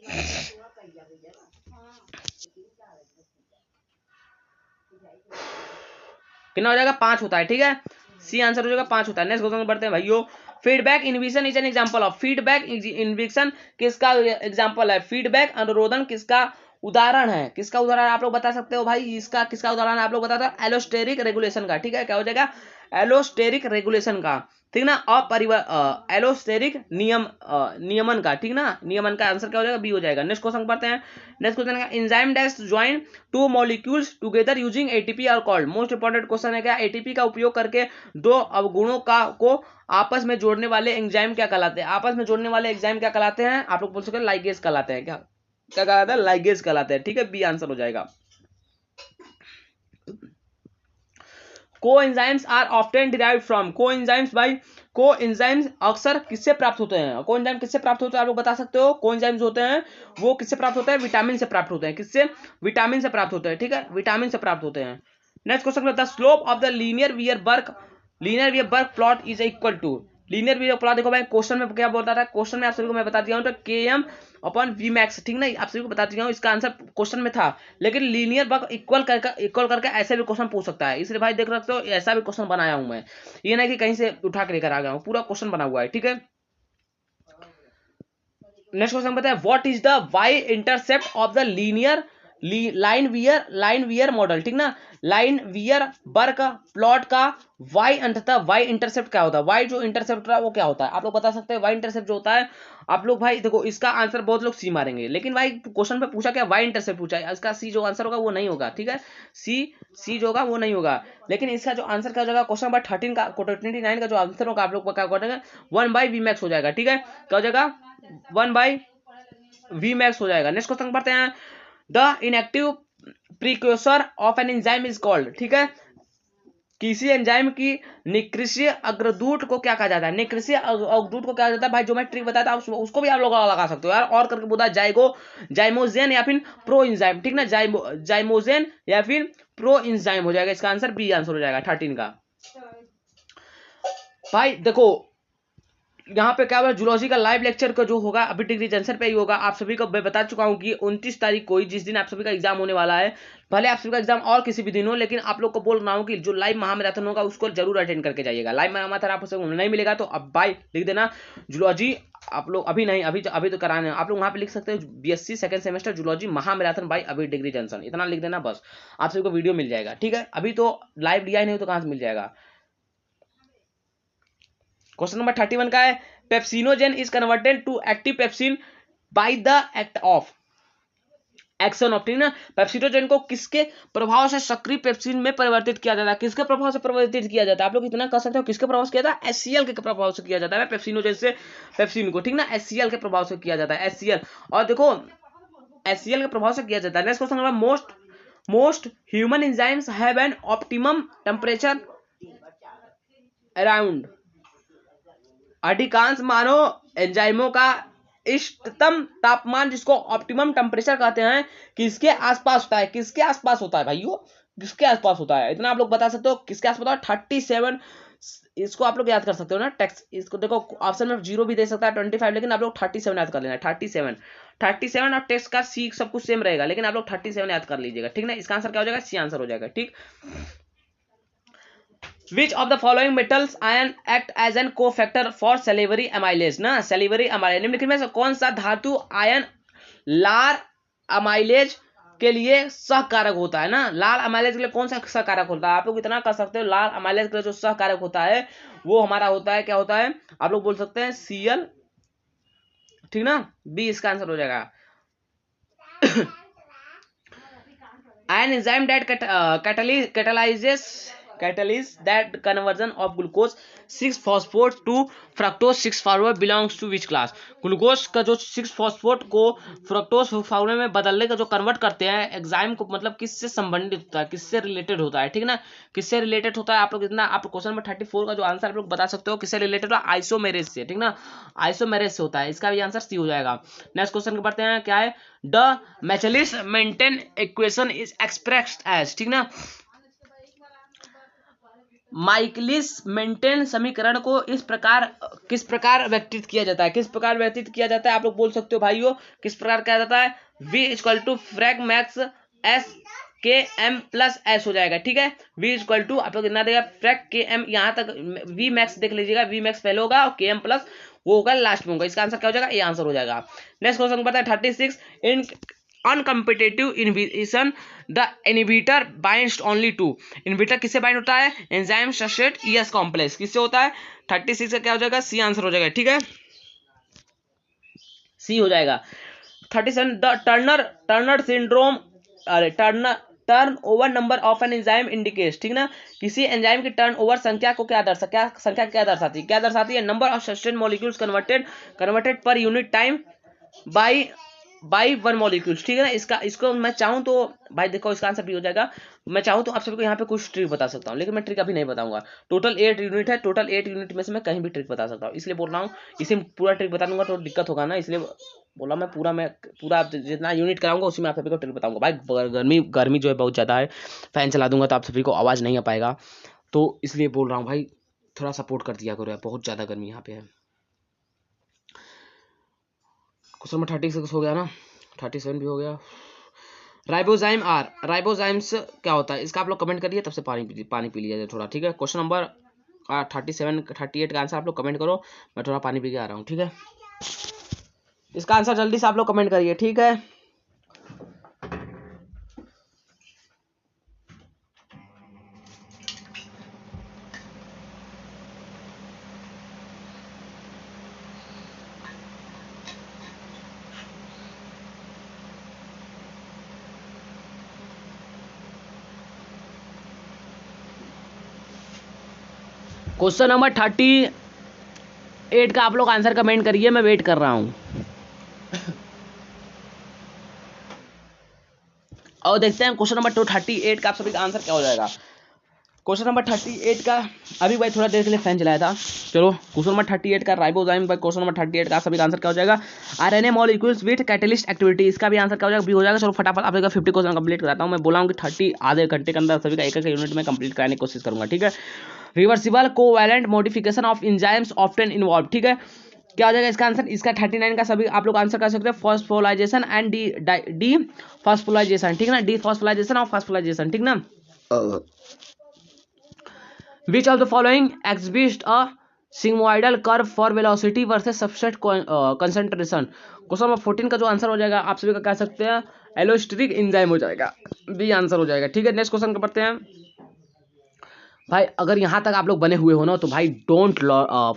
कितना हो जाएगा, 5 होता है, ठीक है। सी आंसर हो जाएगा, 5 होता है। नेक्स्ट क्वेश्चन बढ़ते हैं भाइयों। Feedback inhibition is an example of, feedback inhibition किसका एग्जांपल है, फीडबैक अनुरोधन किसका उदाहरण है, किसका उदाहरण आप लोग बता सकते हो भाई, इसका किसका उदाहरण आप लोग बता दो, एलोस्टेरिक रेगुलेशन का, ठीक है। क्या हो जाएगा, एलोस्टेरिक रेगुलेशन का, ठीक ना, एलोस्टेरिक नियमन का, ठीक ना, नियमन का आंसर क्या हो जाएगा, बी हो जाएगा। नेक्स्ट क्वेश्चन पढ़ते हैं। नेक्स्ट क्वेश्चन है, enzyme dash join 2 molecules together using ATP are called, most important question है, क्या एटीपी का उपयोग करके 2 अवगुणों को आपस में जोड़ने वाले एंजाइम क्या कहलाते हैं, आपस में जोड़ने वाले एंजाइम क्या कहलाते हैं, आप लोग बोल सकते हैं लाइगेज कहलाते हैं, क्या क्या कहलाता है, लाइगेज कहलाते हैं, ठीक है, बी आंसर हो जाएगा। Coenzymes are often derived from, coenzymes भाई, कोएंजाइम्स अक्सर किससे प्राप्त होते हैं, कोएंजाइम किससे प्राप्त होते हैं, आप लोग बता सकते हो। कोएंजाइम्स होते हैं वो किससे प्राप्त होते हैं, विटामिन से प्राप्त होते हैं, किससे, विटामिन से प्राप्त होते हैं, ठीक है, विटामिन से प्राप्त होते हैं। Next question, the slope of the Lineweaver Burk plot is equal to, Lineweaver plot, देखो भाई क्वेश्चन में क्या बोलता था, क्वेश्चन में आप सभी को मैं बता दिया हूं, तो Km अपॉन वी मैक्स, ठीक ना, आप सभी को बता दिया हूं, इसका आंसर क्वेश्चन में था। लेकिन लीनियर वर्ग इक्वल करके ऐसे भी क्वेश्चन पूछ सकता है, इसलिए भाई देख सकते हो ऐसा भी क्वेश्चन बनाया हूं मैं, ये नहीं कि कहीं से उठा के लेकर आ गया हूं, पूरा क्वेश्चन बना हुआ है, ठीक है। नेक्स्ट क्वेश्चन बताया, what is the Y intercept of the linear Lineweaver model, ठीक ना, लाइन वियर बर्ग प्लॉट का वाई अंततः वाई इंटरसेप्ट क्या होता है, वाई जो इंटरसेप्ट रहा वो क्या होता है, आप लोग बता सकते हैं। वाई इंटरसेप्ट जो होता है, आप लोग भाई देखो इसका आंसर बहुत लोग सी मारेंगे, लेकिन भाई क्वेश्चन पे पूछा क्या, वाई इंटरसेप्ट पूछा है, इसका सी जो आंसर होगा वो नहीं होगा, ठीक है, सी जो होगा वो नहीं होगा। लेकिन इसका जो आंसर क्या हो जाएगा, क्वेश्चन नंबर 13 का 29 का जो आंसर होगा, आप लोग क्या करेंगे, 1/V max हो जाएगा, ठीक है, क्या हो जाएगा, 1/V max हो जाएगा। नेक्स्ट क्वेश्चन पढ़ते हैं, the inactive precursor of an enzyme is called, ठीक है, किसी एंजाइम की निष्क्रिय अग्रदूत को क्या कहा जाता है, निष्क्रिय अग्रदूत को क्या जाता है भाई, जो मैं ट्रिक बताया था उसको भी आप लोग लगा सकते हो यार, और करके बोला जाइमोजेन या फिर प्रो एंजाइम, ठीक ना, जाइमोजेन या फिर प्रो एंजाइम हो जाएगा, इसका आंसर बी आंसर हो जाएगा 13 का। भाई देखो यहाँ पे क्या होगा, जूलॉजी का लाइव लेक्चर का जो होगा अभी डिग्री जंक्शन पे ही होगा। आप सभी को मैं बता चुका हूँ कि 29 तारीख को ही, जिस दिन आप सभी का एग्जाम होने वाला है, भले आप सभी का एग्जाम और किसी भी दिन हो, लेकिन आप लोग को बोल रहा हूँ कि जो लाइव महामैराथन होगा उसको जरूर अटेंड करके जाइएगा। लाइव महामैराथन आप सबको नहीं मिलेगा तो अब बाय लिख देना जूलॉजी। आप लोग अभी नहीं, अभी तो कराने, आप लोग वहाँ पे लिख सकते हो BSc सेकंड सेमेस्टर जूलॉजी महामैराथन बाय अभी डिग्री जंक्शन, इतना लिख देना बस, आप सभी को वीडियो मिल जाएगा। ठीक है, अभी तो लाइव लिया ही नहीं तो कहाँ से मिल जाएगा। क्वेश्चन नंबर 31 का है, pepsinogen is converted to active pepsin by the act of action of, ठीक ना। पेप्सिनोजेन को किसके प्रभाव से सक्रिय पेप्सिन में परिवर्तित किया जाता है, किसके प्रभाव से परिवर्तित किया जाता है, आप लोग इतना कर सकते हो, किसके प्रभाव से किया जाता है, HCl के प्रभाव से किया जाता है पेप्सिनोजेन से पेप्सिन को, ठीक ना, HCl के प्रभाव से किया जाता है, HCl। और देखो HCl के प्रभाव से किया जाता है। Next question number, most human enzymes have an optimum temperature around, अधिकांश मानव एंजाइमों का इष्टतम तापमान जिसको ऑप्टिमम टेम्परेचर कहते हैं, किसके आसपास होता है, किसके आसपास होता है भाइयों, किसके आसपास होता है, इतना आप लोग बता सकते हो, किसके आसपास होता है, 37। इसको आप लोग याद कर सकते हो ना, टेक्स्ट, इसको देखो ऑप्शन में 0 भी दे सकता है, 25, लेकिन आप लोग 37 याद कर लेना, 37 और टेक्स्ट का सी सब कुछ सेम रहेगा, लेकिन आप लोग 37 याद कर लीजिएगा, ठीक ना। इसका आंसर क्या हो जाएगा, सी आंसर हो जाएगा, ठीक। Which of the following metals ion act as an cofactor for salivary amylase ना, salivary amylase, निम्नलिखित में से कौन सा धातु आयन लार अमाइलेज के लिए सहकारक होता है ना, लाल अमाइलेज के लिए कौन सा सहकारक होता है, आप लोग इतना कर सकते हो, लाल अमाइलेज के लिए जो सहकारक होता है वो हमारा होता है, क्या होता है, आप लोग बोल सकते हैं Cl, ठीक ना, बी इसका आंसर हो जाएगा। An enzyme that catalyze that conversion of glucose 6-phosphate to fructose 6-phosphate belongs to which class, glucose का जो 6-phosphate को फ्रक्टोज फॉर्मेट में बदलने का जो कन्वर्ट करते हैं एंजाइम को, मतलब किससे संबंधित होता है, किससे रिलेटेड होता है, ठीक ना, किससे रिलेटेड होता है, आप लोग इतना, आप क्वेश्चन नंबर 34 का जो आंसर आप लोग बता सकते हो किससे रिलेटेड होता है, आइसोमेरेज से, ठीक ना, आइसोमेरेज से होता है, इसका भी आंसर सी हो जाएगा। नेक्स्ट क्वेश्चन बढ़ते हैं, क्या है, the Michaelis Menten equation is expressed as, ठीक ना, माइकलिस मेंटेन समीकरण को इस प्रकार किस प्रकार व्यक्तित किया जाता है, किस प्रकार व्यक्तित किया जाता है, आप लोग बोल सकते हो भाइयों, किस प्रकार किया जाता है, V इक्वल टू फ्रैग मैक्स S के M प्लस S हो जाएगा, ठीक है, V इक्वल टू आप लोग कितना देगा, फ्रैग के M, यहाँ तक V मैक्स देख लीजिएगा, V मैक्स पहले होगा और के M प्लस वो होगा लास्ट में होगा, इसका आंसर क्या हो जाएगा, ये आंसर हो जाएगा। नेक्स्ट क्वेश्चन बताए 36, in uncompetitive inhibition the inhibitor binds only to, inhibitor किससे बाइंड होता है, एंजाइम सबस्ट्रेट ES कॉम्प्लेक्स, किससे होता है, 36 का क्या हो जाएगा, सी आंसर हो जाएगा, ठीक है, सी हो जाएगा। 37 द टर्नर सिंड्रोम, अरे turn over number of an enzyme indicates, ठीक ना, किसी एंजाइम की टर्न ओवर संख्या को क्या दर्शाती है, number of sustain molecules converted per unit time by 1 molecules, ठीक है ना। इसको मैं चाहूँ तो भाई देखो इसका आंसर भी हो जाएगा, मैं चाहूँ तो आप सभी को यहाँ पे कुछ ट्रिक बता सकता हूँ, लेकिन मैं ट्रिक अभी नहीं बताऊंगा। टोटल 8 यूनिट है, टोटल 8 यूनिट में से मैं कहीं भी ट्रिक बता सकता हूँ, इसलिए बोल रहा हूँ, इसे पूरा ट्रिक बता दूंगा तो दिक्कत होगा ना, इसलिए बोला मैं पूरा जितना यूनिट कराऊंगा उसी में आप सभी को ट्रिक बताऊंगा। भाई गर्मी जो है बहुत ज़्यादा है, फैन चला दूंगा तो आप सभी को आवाज़ नहीं आ पाएगा, तो इसलिए बोल रहा हूँ भाई थोड़ा सपोर्ट कर दिया करो यार, बहुत ज़्यादा गर्मी यहाँ पे है। क्वेश्चन नंबर 36 हो गया ना, 37 भी हो गया। राइबोजाइम्स क्या होता है, इसका आप लोग कमेंट करिए, तब से पानी पी लिया जाए थोड़ा, ठीक है। क्वेश्चन नंबर 38 का आंसर आप लोग कमेंट करो, मैं थोड़ा पानी पी के आ रहा हूँ, ठीक है। इसका आंसर जल्दी से आप लोग कमेंट करिए, ठीक है। क्वेश्चन नंबर 38 का आप लोग आंसर कमेंट करिए, मैं वेट कर रहा हूं। और देखते हैं क्वेश्चन नंबर 38 का आप सभी का आंसर क्या हो जाएगा। क्वेश्चन नंबर 38 का अभी भाई थोड़ा देर के लिए फैन चलाया था, चलो क्वेश्चन नंबर 38 का राइबोजाइम भाई, क्वेश्चन नंबर 38 का सभी का आंसर क्या हो जाएगा, RNA molecules with catalyst activity, इसका भी आंसर क्या हो जाएगा, भी हो जाएगा। चलो फटाफट आप 50 क्वेश्चन कंप्लीट कराता हूँ, मैं बोला हूँ कि 30 आधे घंटे के अंदर सभी का एक यूनिट में कंप्लीट कराने की कोशिश करूंगा, ठीक है। Reversible covalent modification of enzymes often involve, ठीक है। क्या हो जाएगा इसका आंसर? इसका 39 का सभी आप लोग आंसर कर सकते हैं, फॉस्फोराइलेशन एंड डी फॉस्फोराइलेशन, ठीक है ना, डी फॉस्फोराइलेशन और फॉस्फोराइलेशन, ठीक ना। Which of the following exhibits a sigmoidal curve for velocity versus substrate concentration? Question number 14 का जो आंसर हो जाएगा आप सभी का कह सकते हैं एलोस्टेरिक एंजाइम हो जाएगा, बी आंसर हो जाएगा, ठीक है। नेक्स्ट क्वेश्चन पढ़ते हैं भाई। अगर यहाँ तक आप लोग बने हुए हो ना तो भाई डोंट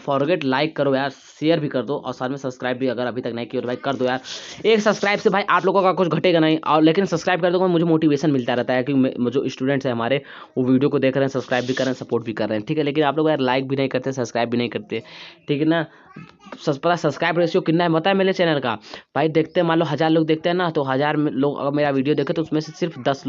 फॉरगेट, लाइक करो यार, शेयर भी कर दो और साथ में सब्सक्राइब भी अगर अभी तक नहीं किया तो भाई कर दो यार। एक सब्सक्राइब से भाई आप लोगों का कुछ घटेगा नहीं, और लेकिन सब्सक्राइब कर दो, मुझे मोटिवेशन मिलता रहता है कि जो स्टूडेंट्स हैं हमारे वो वीडियो को देख रहे हैं, सब्सक्राइब भी कर रहे हैं, सपोर्ट भी कर रहे हैं, ठीक है। लेकिन आप लोग यार लाइक भी नहीं करते, सब्सक्राइब भी नहीं करते, ठीक है ना। पता सब्सक्राइब रेशियो कितना है पता है मेरे चैनल का? भाई देखते हैं, मान लो 1000 लोग देखते हैं ना, तो 1000 लोग अगर मेरा वीडियो देखे तो उसमें से सिर्फ 10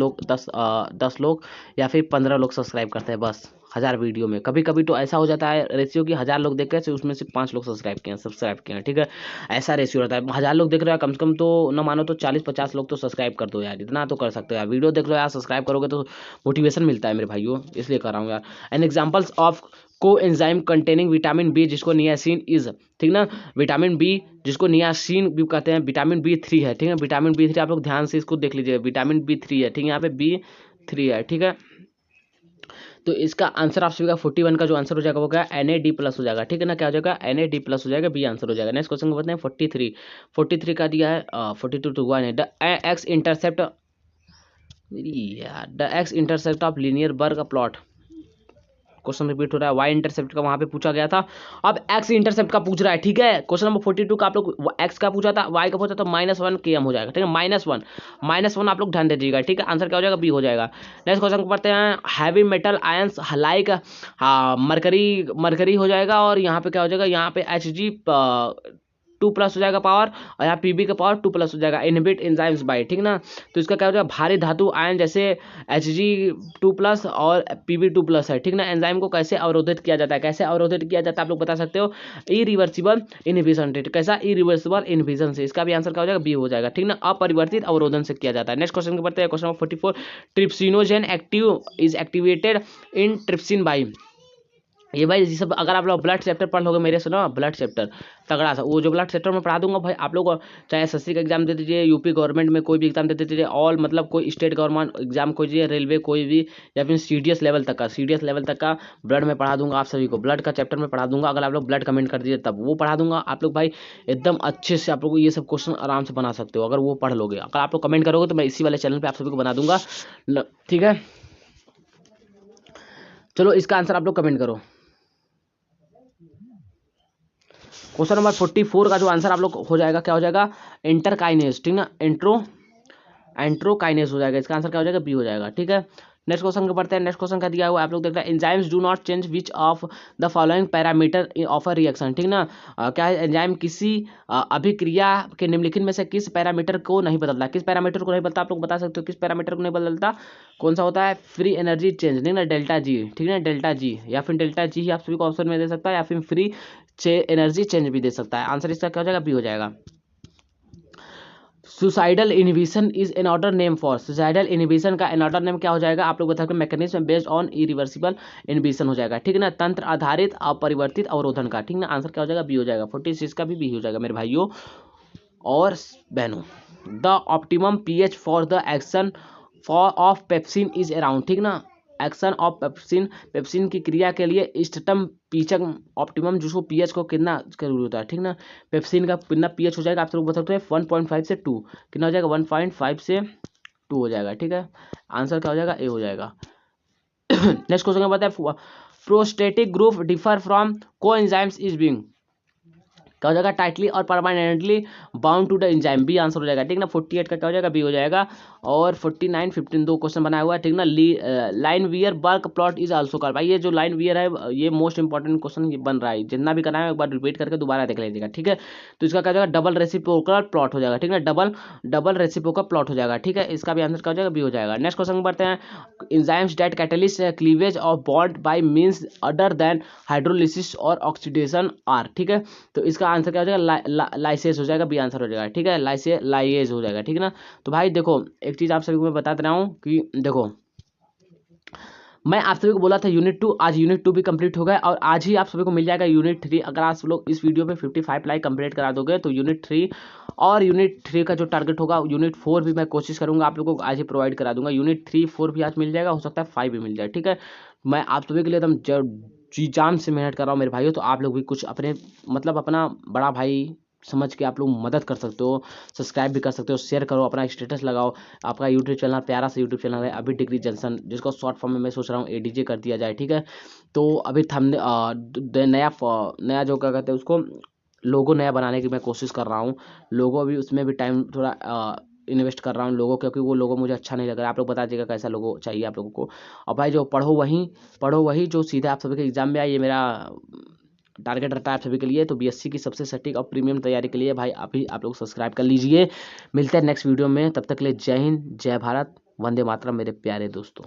लोग या फिर 15 लोग सब्सक्राइब करते हैं बस 1000 वीडियो में। कभी कभी तो ऐसा हो जाता है रेशियो कि 1000 लोग देख रहे हैं उसमें से 5 लोग सब्सक्राइब किए हैं, ठीक है। ऐसा रेशियो रहता है। 1000 लोग देख रहे हो कम से कम तो न मानो तो 40-50 लोग तो सब्सक्राइब कर दो यार, इतना तो कर सकते हो यार। वीडियो देख लो यार, सब्सक्राइब करोगे तो मोटिवेशन मिलता है मेरे भाइयों, इसलिए कर रहा हूँ यार। एन एग्जाम्पल्स ऑफ को एंजाइम कंटेनिंग विटामिन बी जिसको नियासिन इज, ठीक ना। विटामिन बी जिसको नियासिन भी कहते हैं, विटामिन B3 है, ठीक है। विटामिन B3 आप लोग ध्यान से इसको देख लीजिए, विटामिन B3 है, ठीक है, यहाँ पे B3 है, ठीक है। तो इसका आंसर आप सभी का 41 का जो आंसर हो जाएगा वो क्या NAD+ हो जाएगा, ठीक है ना। क्या हो जाएगा? NAD+ हो जाएगा, बी आंसर हो जाएगा। नेक्स्ट क्वेश्चन को बताते हैं 43 का दिया है 42 टू 1 है। The x intercept the x intercept of Lineweaver Burk plot, question repeat हो रहा है। वाई इंटरसेप्ट का वहां पे पूछा गया था, अब एक्स इंटरसेप्ट का पूछ रहा है, ठीक है। क्वेश्चन नंबर 42 का आप लोग एक्स का पूछा था, वाई का पूछा था, -1 km हो जाएगा, ठीक है। -1 आप लोग ध्यान दे दीजिएगा, ठीक है। आंसर क्या हो जाएगा? बी हो जाएगा। नेक्स्ट क्वेश्चन को पढ़ते हैं। Heavy metal ions like mercury हो जाएगा, और यहाँ पे क्या हो जाएगा? यहाँ पे Hg2+ हो जाएगा पावर, और यहाँ Pb का पावर 2+ हो जाएगा। इनहिबिट एंजाइम्स बाय, ठीक ना। तो इसका क्या हो जाएगा? भारी धातु आयन जैसे Hg2+ और Pb2+ है, ठीक ना। एंजाइम को कैसे अवरोधित किया जाता है? कैसे अवरोधित किया जाता है आप लोग बता सकते हो? इरिवर्सिबल इनहिबिशन, कैसा? इरिवर्सिबल इनहिबिशन से। इसका भी आंसर क्या हो जाएगा? बी हो जाएगा, ठीक ना। अपरिवर्तित अवरोधन से किया जाता है। नेक्स्ट क्वेश्चन को पढ़ते हैं। Question number 44। Trypsinogen active is activated in trypsin by, ये भाई ये सब अगर आप लोग ब्लड चैप्टर पढ़ लोगे मेरे से ना, ब्लड चैप्टर तगड़ा सा, वो जो ब्लड चैप्टर में पढ़ा दूंगा भाई आप लोग, चाहे SSC का एग्जाम दे दीजिए, यूपी गवर्नमेंट में कोई भी एग्जाम दे दीजिए, ऑल मतलब कोई स्टेट गवर्नमेंट एग्जाम कोई दीजिए, रेलवे कोई भी, या फिर सीडीएस लेवल तक का ब्लड में पढ़ा दूंगा आप सभी को। ब्लड का चैप्टर में पढ़ा दूंगा, अगर आप लोग ब्लड कमेंट कर दीजिए तब वो पढ़ा दूंगा आप लोग भाई। एकदम अच्छे से आप लोग ये सब क्वेश्चन आराम से बना सकते हो अगर वो पढ़ लोगे। अगर आप लोग कमेंट करोगे तो मैं इसी वाले चैनल पर आप सभी को बना दूंगा, ठीक है। चलो इसका आंसर आप लोग कमेंट करो। क्वेश्चन नंबर 44 का जो आंसर आप लोग हो जाएगा क्या हो जाएगा? इंटरकाइनेज, ठीक ना। एंट्रोकाइनेज हो जाएगा। इसका आंसर क्या हो जाएगा? बी हो जाएगा, ठीक है। नेक्स्ट क्वेश्चन को पढ़ते हैं। नेक्स्ट क्वेश्चन का दिया हुआ आप लोग देखते हैं। Enzymes do not change which of the following parameter of a reaction, ठीक ना। क्या है? एंजाइम किसी अभिक्रिया के निम्नलिखित में से किस पैरामीटर को नहीं बदलता? किस पैरामीटर को नहीं बदलता आप लोग बता सकते हो? किस पैरामीटर को नहीं बदलता? कौन सा होता है? फ्री एनर्जी चेंज, ठीक ना, ΔG, ठीक है, ΔG या फिर ΔG ही आप सभी को ऑप्शन में दे सकता है, या फिर फ्री एनर्जी चेंज भी दे सकता है। आंसर इसका क्या हो जाएगा? बी हो जाएगा। Suicidal inhibition is an order name for, suicidal inhibition का एन ऑर्डर नेम क्या हो जाएगा? आप लोग बता सकते हैं mechanism based on irreversible inhibition हो जाएगा, ठीक है ना। तंत्र आधारित अपरिवर्तित अवरोधन का, ठीक ना। आंसर क्या हो जाएगा? बी हो जाएगा। 46 का भी बी हो जाएगा मेरे भाइयों और बहनों। The optimum pH for the action of pepsin is around, ठीक ना। एक्शन ऑफ पेप्सिन की क्रिया के लिए इष्टतम पीएच ऑप्टिमम जिसको पीएच को कितना जरूरी होता है, ठीक ना। पेप्सिन का कितना पीएच हो जाएगा आप लोग बता सकते हैं? 1.5 से 2, कितना हो जाएगा? 1.5 से 2 हो जाएगा, ठीक है। आंसर क्या हो जाएगा? ए हो जाएगा। नेक्स्ट क्वेश्चन का बताए। Prosthetic group differ from coenzymes is being, क्या हो जाएगा? टाइटली और permanently bound to the enzyme, B answer हो जाएगा, ठीक ना। 48 का क्या हो जाएगा? बी हो जाएगा। और 49 15 दो क्वेश्चन बनाया हुआ है, ठीक ना। Lineweaver Burk plot is also called, भाई ये जो लाइन वियर है ये मोस्ट इंपॉर्टेंट क्वेश्चन ये बन रहा है, जितना भी करना है एक बार रिपीट करके दोबारा देख लीजिएगा, ठीक है। तो इसका क्या हो जाएगा? डबल रेसिप्रोकल प्लॉट हो जाएगा, ठीक है। डबल रेसिप्रोकल प्लॉट हो जाएगा, ठीक है। इसका भी आंसर क्या हो जाएगा? बी हो जाएगा। नेक्स्ट क्वेश्चन बढ़ते हैं। Enzymes that catalyst cleavage of bond by means other than hydrolysis और ऑक्सीडेशन आर, ठीक है। तो इसका आंसर क्या हो जाएगा? लाइसेस हो जाएगा, बी आंसर हो जाएगा, ठीक है। लाइएज हो जाएगा, ठीक है ना। तो भाई देखो एक चीज आप सभी को मैं बता दे रहा हूँ कि देखो मैं आप सभी को बोला था यूनिट 2, आज यूनिट 2 भी कंप्लीट हो गया और आज ही आप सभी को मिल जाएगा यूनिट 3। अगर आप लोग इस वीडियो पे 55 लाइक कंप्लीट करा दोगे तो यूनिट 3 और यूनिट 3 का जो टारगेट होगा यूनिट 4 भी मैं कोशिश करूंगा आप लोगों को आज ही प्रोवाइड करा दूंगा। यूनिट 3 4 भी आज मिल जाएगा, हो सकता है 5 भी मिल जाए, ठीक है। मैं आप सभी के लिए एकदम जी जान से मेहनत कर रहा हूँ मेरे भाइयों, तो आप लोग भी कुछ अपने मतलब अपना बड़ा भाई समझ के आप लोग मदद कर सकते हो, सब्सक्राइब भी कर सकते हो, शेयर करो, अपना स्टेटस लगाओ। आपका यूट्यूब चैनल प्यारा सा यूट्यूब चैनल है अभी डिग्री जंक्शन, जिसको शॉर्ट फॉर्म में मैं सोच रहा हूँ एडीजे कर दिया जाए, ठीक है। तो अभी नया जो क्या कहते हैं उसको लोगो नया बनाने की मैं कोशिश कर रहा हूँ। लोगो अभी उसमें भी टाइम थोड़ा इन्वेस्ट कर रहा हूँ लोगों, क्योंकि वो लोगो मुझे अच्छा नहीं लग रहा है। आप लोग बता दीजिएगा कैसा लोगो चाहिए आप लोगों को। और भाई जो पढ़ो वही जो सीधे आप सभी के एग्जाम में आए, ये मेरा टारगेट रहता है आप सभी के लिए। तो बीएससी की सबसे सटीक और प्रीमियम तैयारी के लिए भाई अभी आप लोग सब्सक्राइब कर लीजिए। मिलते हैं नेक्स्ट वीडियो में, तब तक के लिए जय हिंद, जय भारत, वंदे मातरम मेरे प्यारे दोस्तों।